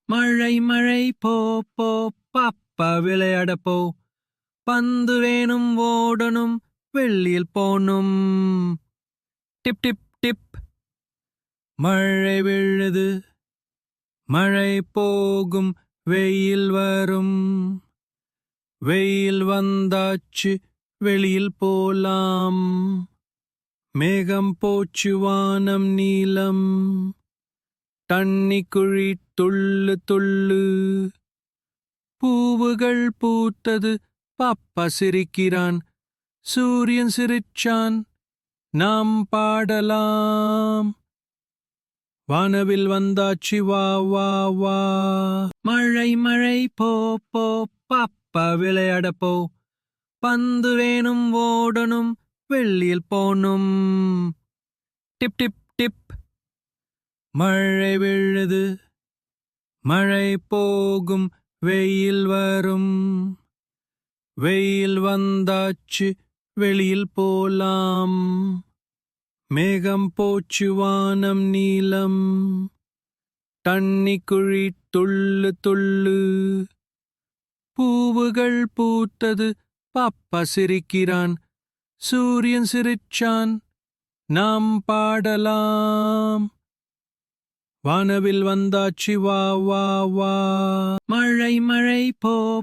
மழை மழை போ போ பாப்பா விளையாட போ. பந்து வேணும் ஓடணும் வெள்ளியில் போனும். டிப் டிப் டிப் மழை விழுது மழை போகும் வெயில் வரும். வெயில் வந்தாச்சு வெளியில் போலாம். மேகம் போச்சு வானம் நீலம். தண்ணி குழி துள்ளு துள்ளு. பூவுகள் பூத்தது பாப்பா சிரிக்கிறான். சூரியன் சிரிச்சான் நாம் பாடலாம். வானவில் வந்தாச்சு வா வா வா. மழை மழை போ போ பாப்பா விளையாட போ. பந்து வேணும் ஓடணும் வெள்ளியில் போனும். டிப் டிப் டிப் மழை விழுது மழை போகும் வெயில் வரும். வெயில் வந்தாச்சு வெளியில் போலாம். மேகம் போச்சு வானம் நீலம். தண்ணி குழி துள்ளு துள்ளு. பூவுகள் பூத்தது பாப்பா சிரிக்கிறான். சூரியன் சிரிச்சான் நாம் பாடலாம். வானவில் வந்தாச்சு வா வா வா. மழை மழை போ